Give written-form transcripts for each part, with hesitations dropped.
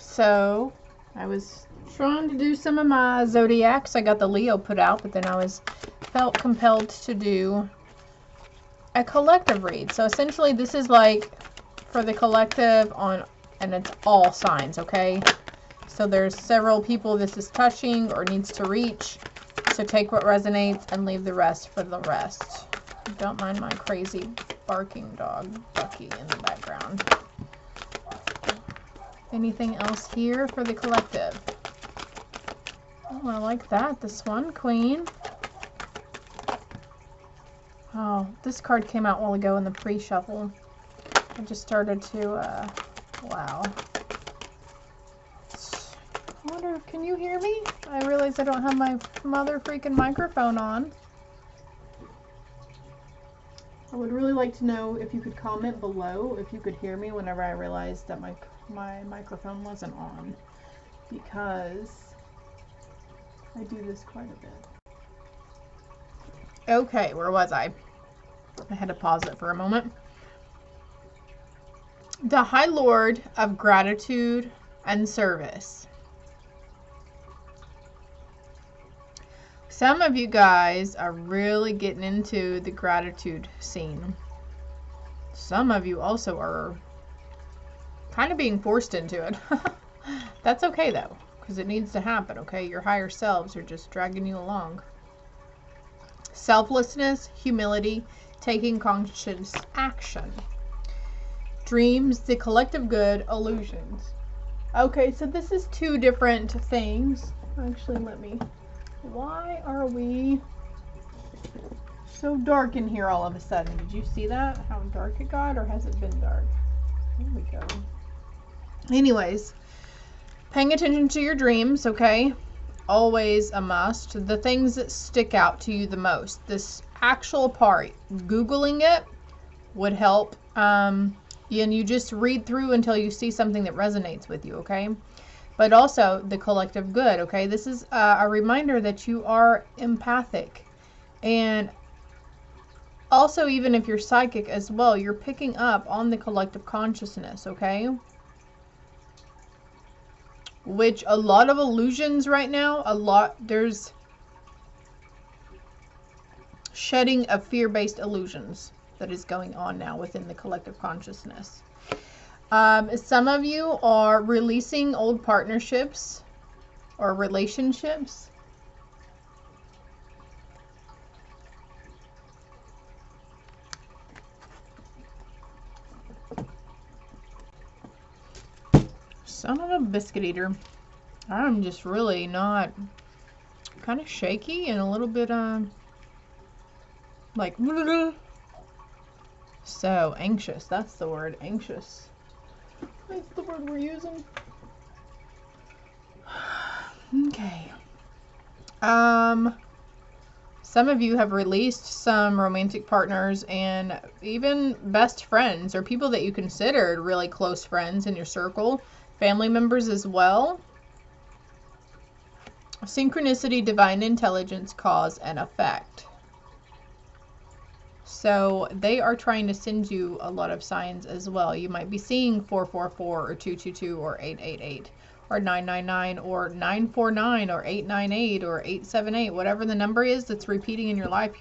So I was trying to do some of my zodiacs. I got the Leo put out, but then I felt compelled to do a collective read. So essentially this is like for the collective and it's all signs, okay? So there's several people this is touching or needs to reach. So take what resonates and leave the rest for the rest. Don't mind my crazy barking dog, Bucky, in the background. Anything else here for the collective? Oh, I like that. This one, Queen. Oh, this card came out a while ago in the pre-shuffle. I just started to, wow. I wonder, can you hear me? I realize I don't have my mother freaking microphone on. I would really like to know if you could comment below if you could hear me whenever I realized that my microphone wasn't on, because I do this quite a bit. Okay, where was I? I had to pause it for a moment. The High Lord of Gratitude and Service. Some of you guys are really getting into the gratitude scene. Some of you also are kind of being forced into it. That's okay though, because it needs to happen, okay? Your higher selves are just dragging you along. Selflessness, humility, taking conscious action. Dreams, the collective good, illusions. Okay, so this is two different things. Actually, why are we so dark in here all of a sudden? Did you see that? How dark it got, or has it been dark? Here we go. Anyways, paying attention to your dreams, okay? Always a must. The things that stick out to you the most. This actual part, Googling it would help. And you just read through until you see something that resonates with you, okay? But also the collective good, okay? This is a reminder that you are empathic. And also, even if you're psychic as well, you're picking up on the collective consciousness, okay? Which a lot of illusions right now, there's shedding of fear-based illusions that is going on now within the collective consciousness. Some of you are releasing old partnerships or relationships. Son of a biscuit eater. I'm just really not, kind of shaky and a little bit like so anxious. That's the word, anxious. That's the word we're using. Okay. Some of you have released some romantic partners and even best friends or people that you considered really close friends in your circle, family members as well. Synchronicity, divine intelligence, cause and effect. So they are trying to send you a lot of signs as well. You might be seeing 444 or 222 or 888 or 999 or 949 or 898 or 878, whatever the number is that's repeating in your life.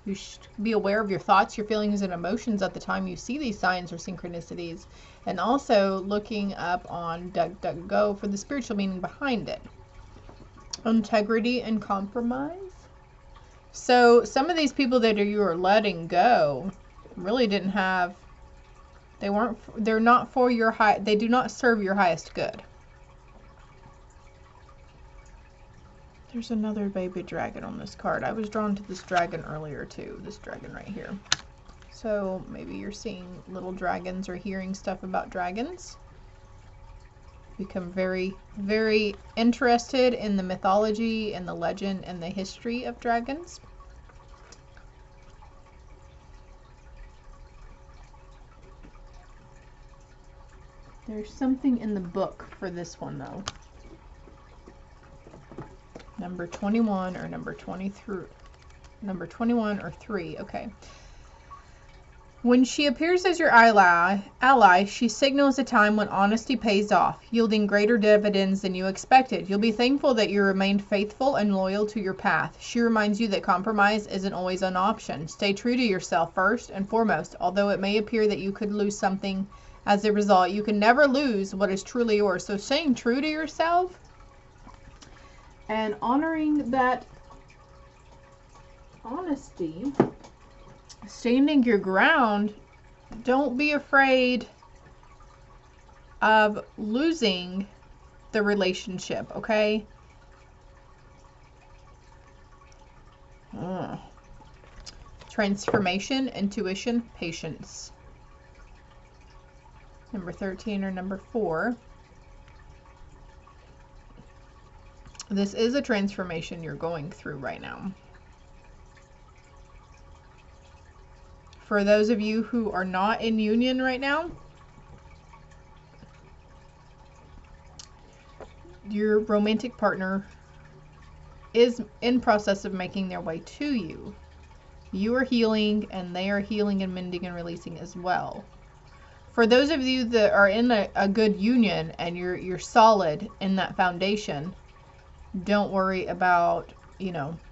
You should be aware of your thoughts, your feelings, and emotions at the time you see these signs or synchronicities, and also looking up on DuckDuckGo for the spiritual meaning behind it. Integrity and compromise. So some of these people that you are letting go really didn't have, they're not for your they do not serve your highest good. There's another baby dragon on this card. I was drawn to this dragon earlier too, this dragon right here. So maybe you're seeing little dragons or hearing stuff about dragons. Become very, very interested in the mythology and the legend and the history of dragons. There's something in the book for this one though. Number 21 or number 23. Number 21 or 3. Okay. When she appears as your ally, she signals a time when honesty pays off, yielding greater dividends than you expected. You'll be thankful that you remained faithful and loyal to your path. She reminds you that compromise isn't always an option. Stay true to yourself first and foremost. Although it may appear that you could lose something as a result, you can never lose what is truly yours. So staying true to yourself and honoring that honesty, standing your ground. Don't be afraid of losing the relationship, okay? Transformation, intuition, patience. Number 13 or number 4. This is a transformation you're going through right now. For those of you who are not in union right now, your romantic partner is in process of making their way to you. You are healing and they are healing and mending and releasing as well. For those of you that are in a good union and you're solid in that foundation, don't worry about,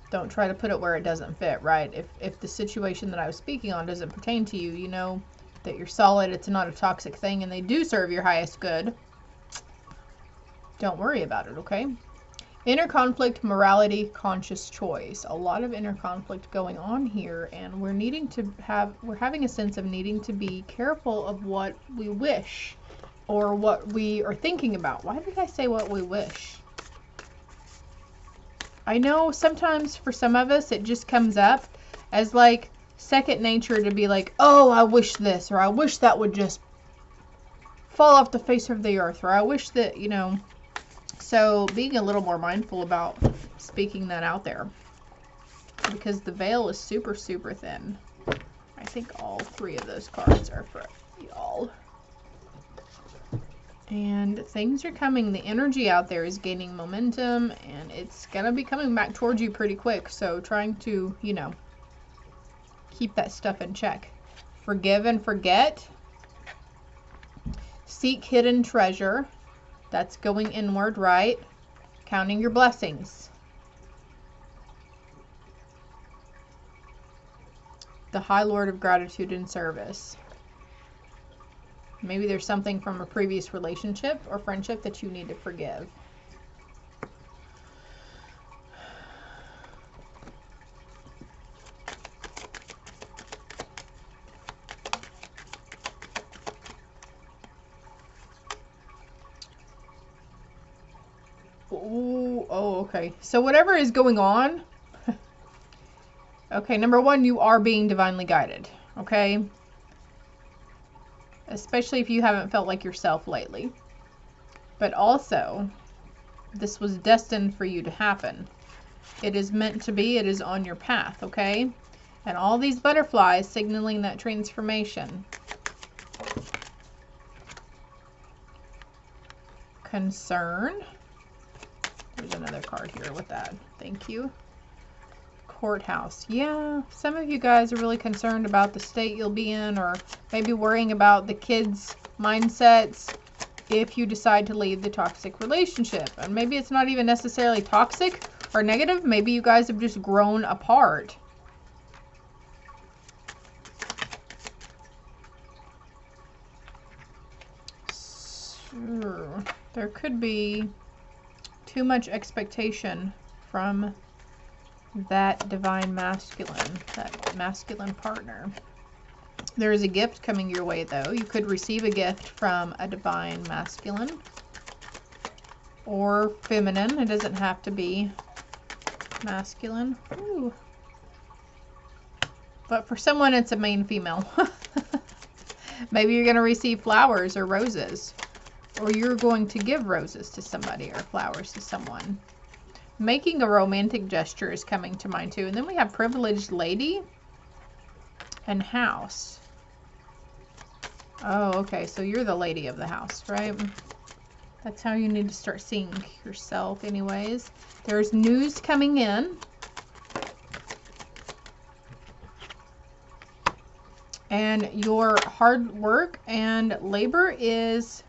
don't try to put it where it doesn't fit, right? If the situation that I was speaking on doesn't pertain to you, you know that you're solid, it's not a toxic thing, and they do serve your highest good. Don't worry about it, okay? Inner conflict, morality, conscious choice. A lot of inner conflict going on here, and we're having a sense of needing to be careful of what we wish or what we are thinking about. Why did I say what we wish? I know sometimes for some of us it just comes up as like second nature to be like, oh, I wish this, or I wish that would just fall off the face of the earth, or I wish that, So being a little more mindful about speaking that out there, because the veil is super, super thin. I think all 3 of those cards are for y'all. And things are coming. The energy out there is gaining momentum, and it's going to be coming back towards you pretty quick. So trying to, keep that stuff in check. Forgive and forget. Seek hidden treasure. That's going inward, right? Counting your blessings. The High Lord of Gratitude and Service. Maybe there's something from a previous relationship or friendship that you need to forgive. Ooh, oh, okay. So whatever is going on, okay, number 1, you are being divinely guided, okay? Especially if you haven't felt like yourself lately. But also, this was destined for you to happen. It is meant to be. It is on your path, okay? And all these butterflies signaling that transformation. Concern. There's another card here with that. Thank you. Courthouse. Yeah, some of you guys are really concerned about the state you'll be in, or maybe worrying about the kids' mindsets if you decide to leave the toxic relationship. And maybe it's not even necessarily toxic or negative. Maybe you guys have just grown apart. Sure. There could be too much expectation from that divine masculine, that masculine partner. There is a gift coming your way, though. You could receive a gift from a divine masculine or feminine. It doesn't have to be masculine. Ooh. But for someone, it's a main female. Maybe you're going to receive flowers or roses, or you're going to give roses to somebody or flowers to someone. Making a romantic gesture is coming to mind too. And then we have privileged lady and house. Oh, okay. So you're the lady of the house, right? That's how you need to start seeing yourself anyways. There's news coming in. And your hard work and labor is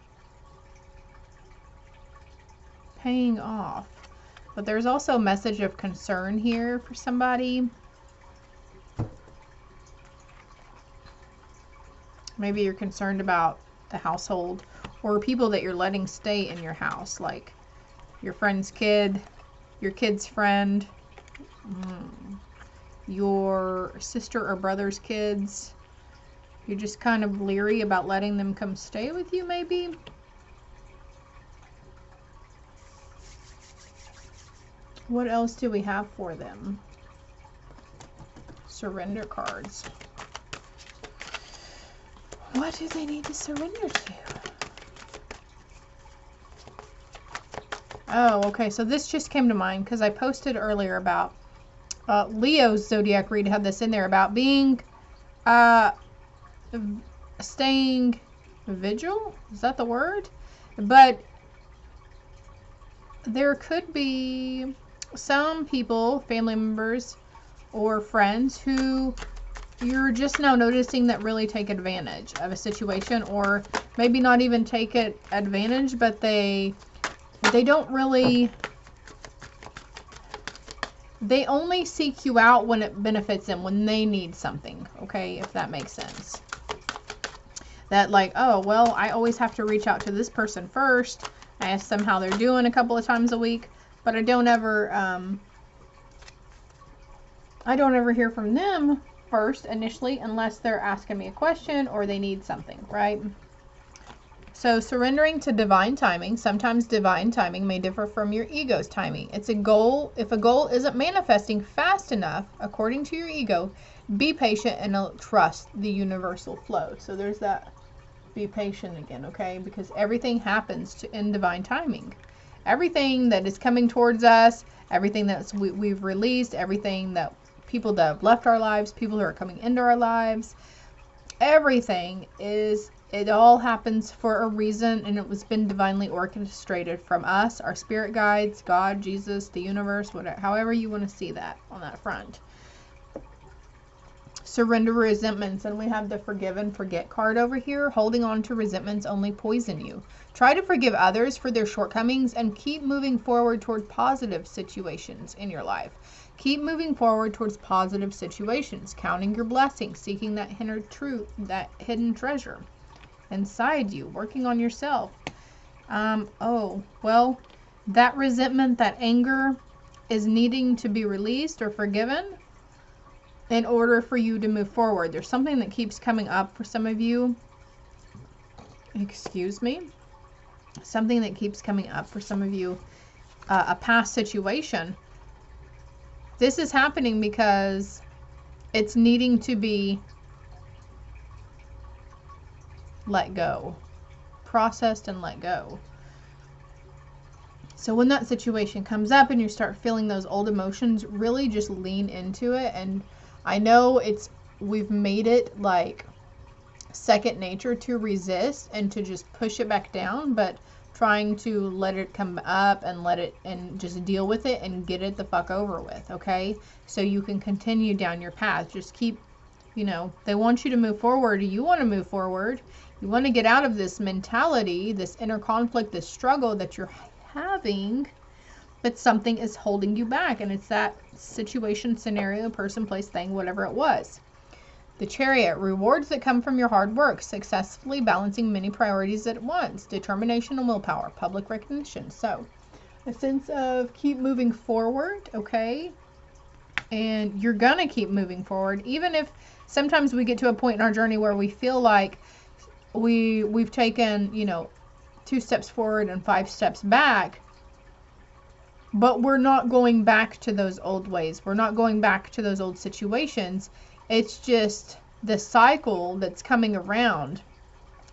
paying off. But there's also a message of concern here for somebody. Maybe you're concerned about the household or people that you're letting stay in your house, like your friend's kid, your kid's friend, your sister or brother's kids. You're just kind of leery about letting them come stay with you, maybe. What else do we have for them? Surrender cards. What do they need to surrender to? Oh, okay. So this just came to mind because I posted earlier about Leo's zodiac read had this in there about being staying vigil. Is that the word? But there could be some people, family members or friends, who you're just now noticing that really take advantage of a situation, or maybe not even take it advantage, but they don't really, they only seek you out when it benefits them, when they need something, okay, if that makes sense. That like, oh, well, I always have to reach out to this person first. I ask them how they're doing a couple of times a week, but I don't ever hear from them first initially unless they're asking me a question or they need something, right? So surrendering to divine timing. Sometimes divine timing may differ from your ego's timing. It's a goal. If a goal isn't manifesting fast enough, according to your ego, be patient and trust the universal flow. So there's that. Be patient again, okay? Because everything happens in divine timing. Everything that is coming towards us, everything that we've released, everything that people that have left our lives, people who are coming into our lives, everything is, it all happens for a reason, and it was been divinely orchestrated from us, our spirit guides, God, Jesus, the universe, whatever, however you want to see that on that front. Surrender resentments, and we have the forgive and forget card over here. Holding on to resentments only poison you. Try to forgive others for their shortcomings and keep moving forward toward positive situations in your life. Keep moving forward towards positive situations, counting your blessings, seeking that inner truth, that hidden treasure inside you, working on yourself. Oh, well, that resentment, that anger is needing to be released or forgiven in order for you to move forward. There's something that keeps coming up for some of you. Excuse me. Something that keeps coming up for some of you. A past situation. This is happening because it's needing to be let go. Processed and let go. So when that situation comes up and you start feeling those old emotions, really just lean into it. And I know we've made it like second nature to resist and to just push it back down, but trying to let it come up and let it, and just deal with it and get it the fuck over with, okay? So you can continue down your path. Just keep, they want you to move forward. You want to move forward. You want to get out of this mentality, this inner conflict, this struggle that you're having, but something is holding you back, and it's that situation, scenario, person, place, thing, whatever it was. The Chariot, rewards that come from your hard work, successfully balancing many priorities at once, determination and willpower, public recognition. So a sense of keep moving forward, okay? And you're gonna keep moving forward, even if sometimes we get to a point in our journey where we feel like we've taken 2 steps forward and 5 steps back. But we're not going back to those old ways. We're not going back to those old situations. It's just the cycle that's coming around.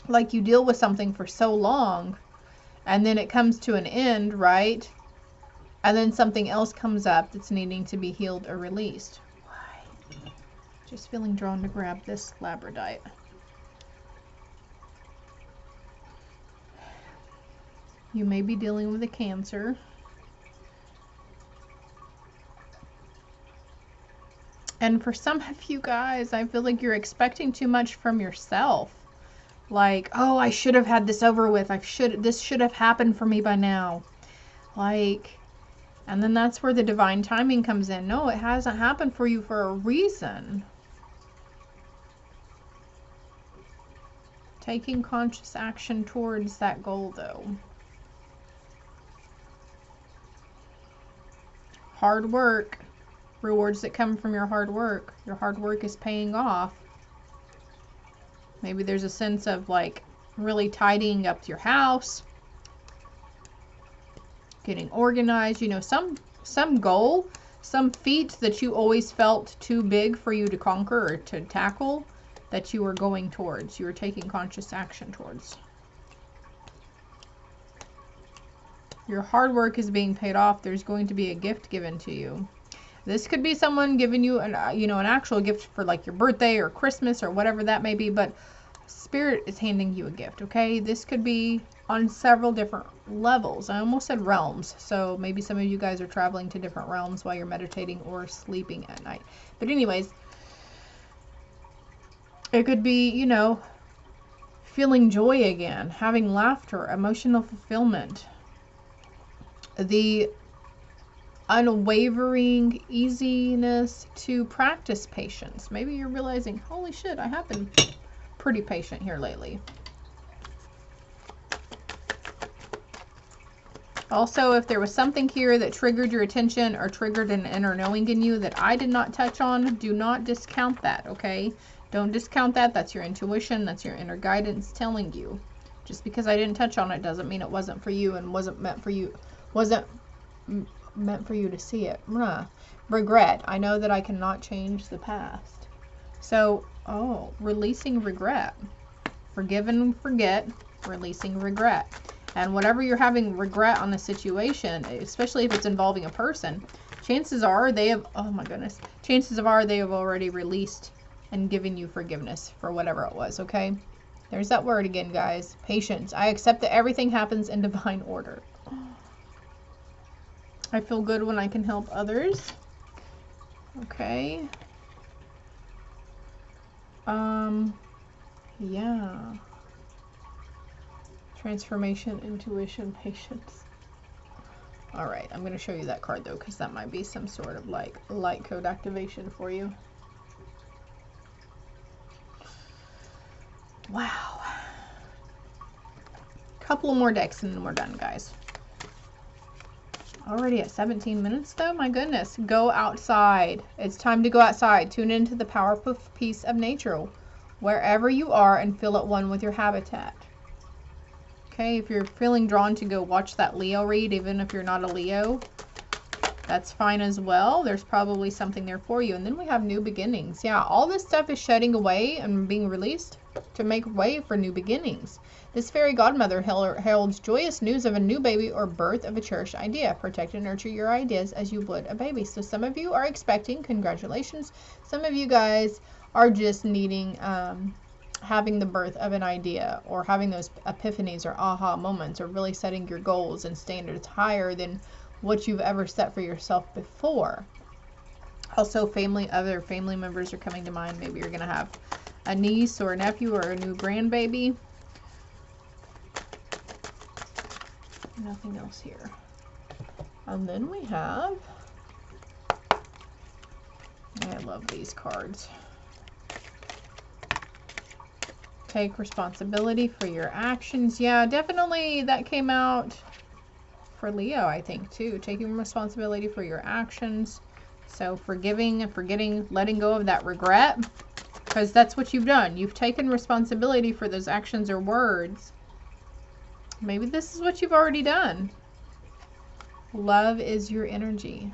Like you deal with something for so long, and then it comes to an end, right? And then something else comes up that's needing to be healed or released. Why? Just feeling drawn to grab this labradorite. You may be dealing with a cancer. And for some of you guys, I feel like you're expecting too much from yourself. Like, oh, I should have had this over with. This should have happened for me by now. Like, and then that's where the divine timing comes in. No, it hasn't happened for you for a reason. Taking conscious action towards that goal, though. Hard work. Rewards that come from your hard work. Your hard work is paying off. Maybe there's a sense of like really tidying up your house, getting organized, you know, some goal, some feat that you always felt too big for you to conquer or to tackle, that you were going towards, you were taking conscious action towards. Your hard work is being paid off. There's going to be a gift given to you. This could be someone giving you an actual gift for like your birthday or Christmas or whatever that may be, but Spirit is handing you a gift, okay? This could be on several different levels. I almost said realms, so maybe some of you guys are traveling to different realms while you're meditating or sleeping at night. But anyways, it could be, you know, feeling joy again, having laughter, emotional fulfillment, the unwavering easiness to practice patience. Maybe you're realizing, holy shit, I have been pretty patient here lately. Also, if there was something here that triggered your attention or triggered an inner knowing in you that I did not touch on, do not discount that, okay? Don't discount that. That's your intuition. That's your inner guidance telling you. Just because I didn't touch on it doesn't mean it wasn't for you and wasn't meant for you to see it. Regret. I know that I cannot change the past. So, releasing regret. Forgive and forget, releasing regret. And whatever you're having regret on the situation, especially if it's involving a person, chances are they have already released and given you forgiveness for whatever it was, okay? There's that word again, guys. Patience. I accept that everything happens in divine order. I feel good when I can help others. Okay. Yeah. Transformation, intuition, patience. All right, I'm going to show you that card though, because that might be some sort of like light code activation for you. Wow. Couple more decks and then we're done, guys. Already at 17 minutes though, my goodness. Go outside. It's time to go outside. Tune into the powerful peace of nature wherever you are and feel at one with your habitat. Okay, if you're feeling drawn to go watch that Leo read, even if you're not a Leo, that's fine as well. There's probably something there for you. And then we have new beginnings. Yeah, all this stuff is shedding away and being released to make way for new beginnings. This fairy godmother heralds joyous news of a new baby or birth of a cherished idea. Protect and nurture your ideas as you would a baby. So some of you are expecting, congratulations. Some of you guys are just needing, having the birth of an idea or having those epiphanies or aha moments or really setting your goals and standards higher than what you've ever set for yourself before. Also, other family members are coming to mind. Maybe you're going to have a niece or a nephew or a new grandbaby. Nothing else here. And then we have, I love these cards. Take responsibility for your actions. Yeah, definitely that came out for Leo, I think, too. Taking responsibility for your actions. So forgiving and forgetting, letting go of that regret, because that's what you've done. You've taken responsibility for those actions or words. Maybe this is what you've already done. Love is your energy.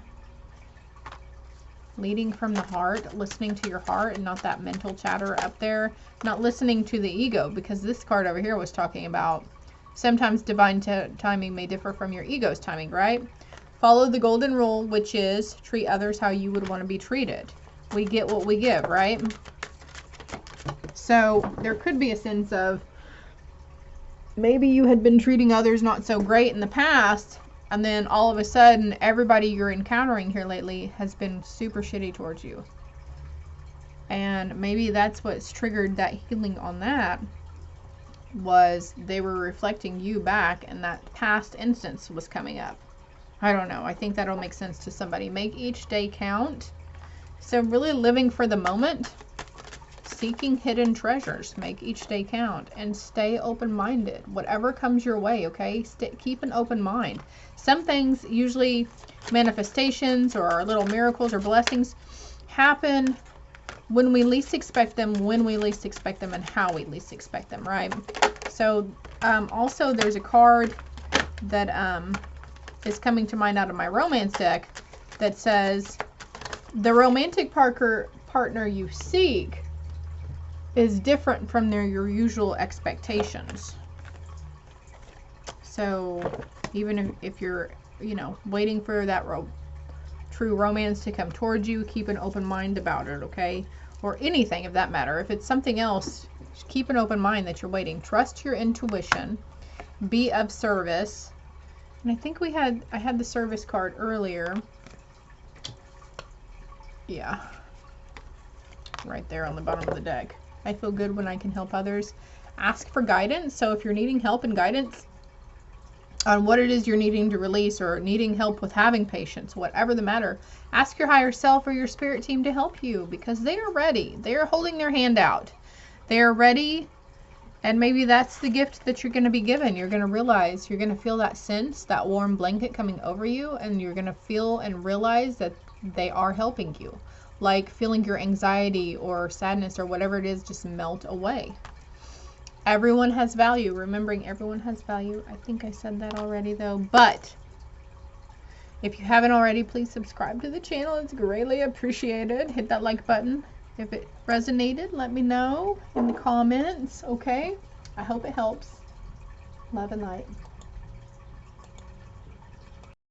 Leading from the heart, listening to your heart and not that mental chatter up there. Not listening to the ego, because this card over here was talking about sometimes divine timing may differ from your ego's timing, right? Follow the golden rule, which is treat others how you would want to be treated. We get what we give, right? So there could be a sense of maybe you had been treating others not so great in the past, and then all of a sudden everybody you're encountering here lately has been super shitty towards you. And maybe that's what's triggered that healing on that, was they were reflecting you back and that past instance was coming up. I don't know. I think that'll make sense to somebody. Make each day count. So really living for the moment, seeking hidden treasures, make each day count, and stay open-minded. Whatever comes your way, okay? Keep an open mind. Some things, usually manifestations or little miracles or blessings, happen when we least expect them, and how we least expect them, right? So also there's a card that is coming to mind out of my romance deck that says, the romantic partner you seek is different from your usual expectations. So even if you're, you know, waiting for that true romance to come towards you, keep an open mind about it, okay? Or anything of that matter. If it's something else, just keep an open mind that you're waiting. Trust your intuition. Be of service. And I think I had the service card earlier. Yeah. Right there on the bottom of the deck. I feel good when I can help others. Ask for guidance. So if you're needing help and guidance on what it is you're needing to release, or needing help with having patience, whatever the matter, ask your higher self or your spirit team to help you, because they are ready. They are holding their hand out. They are ready, and maybe that's the gift that you're going to be given. You're going to realize, you're going to feel that sense, that warm blanket coming over you, and you're going to feel and realize that they are helping you. Like feeling your anxiety or sadness or whatever it is just melt away. Everyone has value. Remembering everyone has value. I think I said that already though. But if you haven't already, please subscribe to the channel. It's greatly appreciated. Hit that like button. If it resonated, let me know in the comments. Okay? I hope it helps. Love and light.